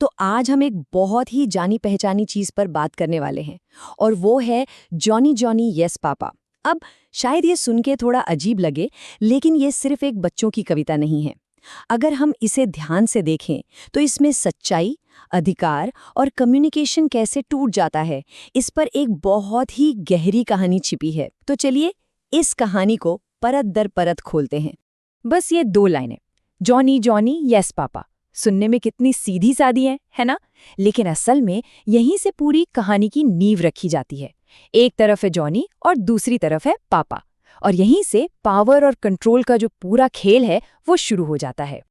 तो आज हम एक बहुत ही जानी पहचानी चीज पर बात करने वाले हैं और वो है जॉनी जॉनी यस पापा। अब शायद ये सुन के थोड़ा अजीब लगे, लेकिन ये सिर्फ एक बच्चों की कविता नहीं है। अगर हम इसे ध्यान से देखें तो इसमें सच्चाई, अधिकार और कम्युनिकेशन कैसे टूट जाता है, इस पर एक बहुत ही गहरी कहानी छिपी है। तो चलिए इस कहानी को परत दर परत खोलते हैं। बस ये 2 लाइनें, जॉनी जॉनी यस पापा, सुनने में कितनी सीधी सादी है ना? लेकिन असल में यहीं से पूरी कहानी की नींव रखी जाती है। एक तरफ है जॉनी और दूसरी तरफ है पापा, और यहीं से पावर और कंट्रोल का जो पूरा खेल है वो शुरू हो जाता है।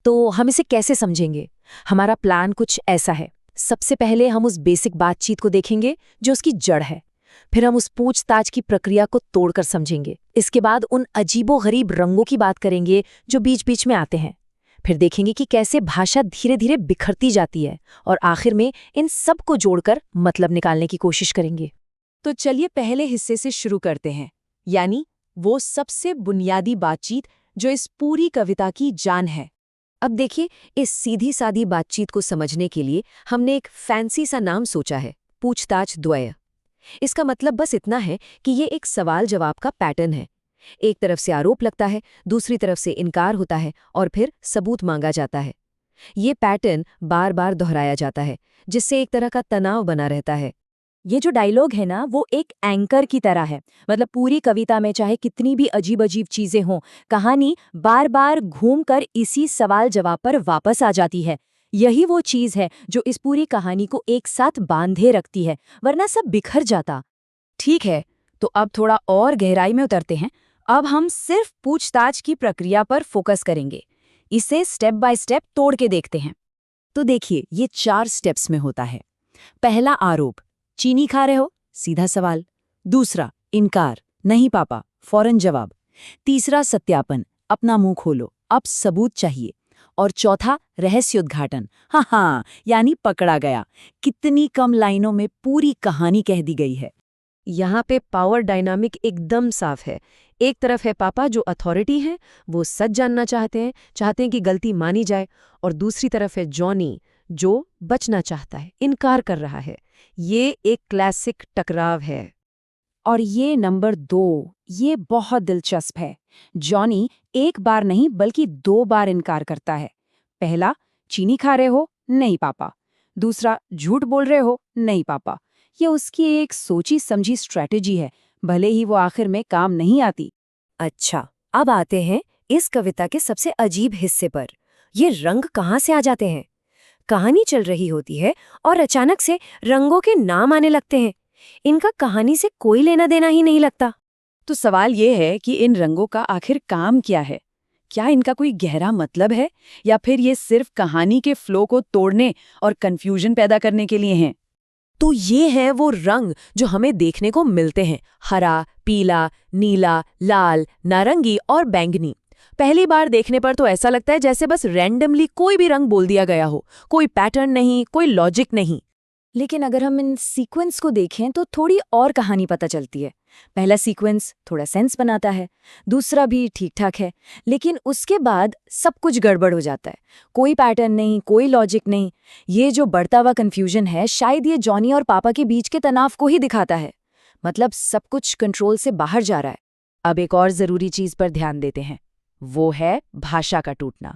तो हम इसे कैसे समझेंगे? हमारा प्लान कुछ ऐसा है। सबसे पहले हम उस बेसिक बातचीत को देखेंगे जो उसकी जड़ है। फिर हम उस पूछताछ की प्रक्रिया को तोड़कर समझेंगे। इसके बाद उन अजीबोगरीब रंगों की बात करेंगे जो बीच बीच में आते हैं। फिर देखेंगे कि कैसे भाषा धीरे धीरे बिखरती जाती है, और आखिर में इन सब को जोड़कर मतलब निकालने की कोशिश करेंगे। तो चलिए पहले हिस्से से शुरू करते हैं, यानी वो सबसे बुनियादी बातचीत जो इस पूरी कविता की जान है। अब देखिए, इस सीधी सादी बातचीत को समझने के लिए हमने एक फैंसी सा नाम सोचा है, पूछताछ द्वय। इसका मतलब बस इतना है कि ये एक सवाल जवाब का पैटर्न है। एक तरफ से आरोप लगता है, दूसरी तरफ से इनकार होता है और फिर सबूत मांगा जाता है। ये पैटर्न बार बार दोहराया जाता है, जिससे एक तरह का तनाव बना रहता है। ये जो डायलॉग है ना, वो एक एंकर की तरह है। मतलब पूरी कविता में चाहे कितनी भी अजीब अजीब चीजें हों, कहानी बार बार घूमकर इसी सवाल जवाब पर वापस आ जाती है। यही वो चीज है जो इस पूरी कहानी को एक साथ बांधे रखती है, वरना सब बिखर जाता। ठीक है, तो अब थोड़ा और गहराई में उतरते हैं। अब हम सिर्फ पूछताछ की प्रक्रिया पर फोकस करेंगे। इसे स्टेप बाय स्टेप तोड़ के देखते हैं। तो देखिए, ये 4 स्टेप्स में होता है। पहला आरोप, चीनी खा रहे हो? सीधा सवाल। दूसरा, इनकार, नहीं पापा, फौरन जवाब। तीसरा, सत्यापन, अपना मुंह खोलो, अब सबूत चाहिए। और चौथा, रहस्योद्घाटन, हाँ, यानी पकड़ा गया। कितनी कम लाइनों में पूरी कहानी कह दी गई है। यहाँ पे पावर डायनामिक एकदम साफ है। एक तरफ है पापा जो अथॉरिटी है, वो सच जानना चाहते हैं कि गलती मानी जाए, और दूसरी तरफ है जॉनी जो बचना चाहता है, इनकार कर रहा है। ये एक क्लासिक टकराव है। और ये नंबर 2, ये बहुत दिलचस्प है। जॉनी एक बार नहीं बल्कि 2 बार इनकार करता है। पहला, चीनी खा रहे हो? नहीं पापा। दूसरा, झूठ बोल रहे हो? नहीं पापा। ये उसकी एक सोची समझी स्ट्रैटेजी है, भले ही वो आखिर में काम नहीं आती। अच्छा, अब आते हैं इस कविता के सबसे अजीब हिस्से पर। ये रंग कहाँ से आ जाते हैं? कहानी चल रही होती है और अचानक से रंगों के नाम आने लगते हैं। इनका कहानी से कोई लेना देना ही नहीं लगता। तो सवाल ये है कि इन रंगों का आखिर काम क्या है? क्या इनका कोई गहरा मतलब है, या फिर ये सिर्फ कहानी के फ्लो को तोड़ने और कंफ्यूजन पैदा करने के लिए हैं? तो ये है वो रंग जो हमें देखने को मिलते हैं, हरा, पीला, नीला, लाल, नारंगी और बैंगनी। पहली बार देखने पर तो ऐसा लगता है जैसे बस रैंडमली कोई भी रंग बोल दिया गया हो, कोई पैटर्न नहीं, कोई लॉजिक नहीं। लेकिन अगर हम इन सीक्वेंस को देखें तो थोड़ी और कहानी पता चलती है। पहला सीक्वेंस थोड़ा सेंस बनाता है, दूसरा भी ठीक ठाक है, लेकिन उसके बाद सब कुछ गड़बड़ हो जाता है। कोई पैटर्न नहीं, कोई लॉजिक नहीं। ये जो बढ़ता हुआ कंफ्यूजन है, शायद ये जॉनी और पापा के बीच के तनाव को ही दिखाता है। मतलब सब कुछ कंट्रोल से बाहर जा रहा है। अब एक और जरूरी चीज पर ध्यान देते हैं, वो है भाषा का टूटना।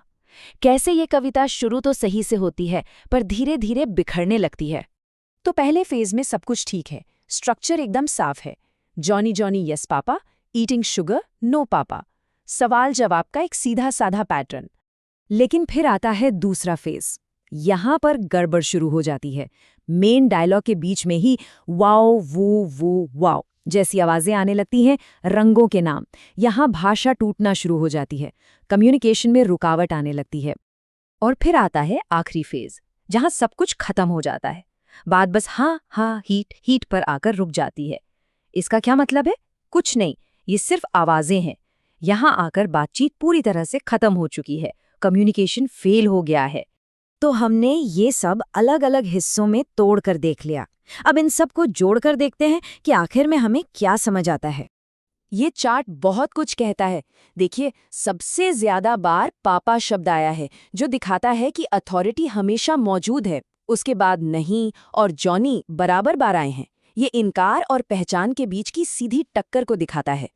कैसे ये कविता शुरू तो सही से होती है, पर धीरे धीरे बिखरने लगती है। तो पहले फेज में सब कुछ ठीक है, स्ट्रक्चर एकदम साफ है। Johnny Johnny yes papa, eating sugar no papa, सवाल जवाब का एक सीधा साधा पैटर्न। लेकिन फिर आता है दूसरा फेज। यहां पर गड़बड़ शुरू हो जाती है। मेन डायलॉग के बीच में ही वाओ वो वाओ जैसी आवाजें आने लगती हैं, रंगों के नाम। यहां भाषा टूटना शुरू हो जाती है, कम्युनिकेशन में रुकावट आने लगती है। और फिर आता है आखिरी फेज, जहां सब कुछ खत्म हो जाता है। बात बस हाँ हीट पर आकर रुक जाती है। इसका क्या मतलब है? कुछ नहीं, ये सिर्फ आवाजें हैं। यहां आकर बातचीत पूरी तरह से खत्म हो चुकी है, कम्युनिकेशन फेल हो गया है। तो हमने ये सब अलग अलग हिस्सों में तोड़कर देख लिया। अब इन सब को जोड़कर देखते हैं कि आखिर में हमें क्या समझ आता है। ये चार्ट बहुत कुछ कहता है। देखिए, सबसे ज्यादा बार पापा शब्द आया है, जो दिखाता है कि अथॉरिटी हमेशा मौजूद है। उसके बाद नहीं और जॉनी बराबर बार आए हैं। ये इनकार और पहचान के बीच की सीधी टक्कर को दिखाता है।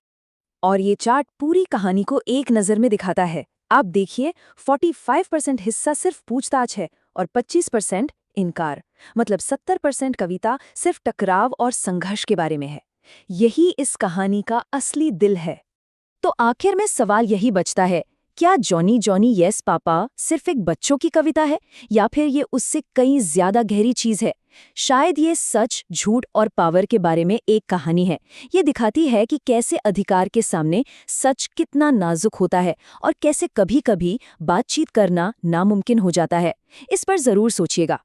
और ये चार्ट पूरी कहानी को एक नज़र में दिखाता है। आप देखिए, 45% हिस्सा सिर्फ पूछताछ है और 25% इनकार। मतलब 70% कविता सिर्फ टकराव और संघर्ष के बारे में है। यही इस कहानी का असली दिल है। तो आखिर में सवाल यही बचता है, क्या जॉनी जॉनी यस पापा सिर्फ एक बच्चों की कविता है, या फिर ये उससे कई ज्यादा गहरी चीज है? शायद ये सच, झूठ और पावर के बारे में एक कहानी है। ये दिखाती है कि कैसे अधिकार के सामने सच कितना नाजुक होता है और कैसे कभी-कभी बातचीत करना नामुमकिन हो जाता है। इस पर जरूर सोचिएगा।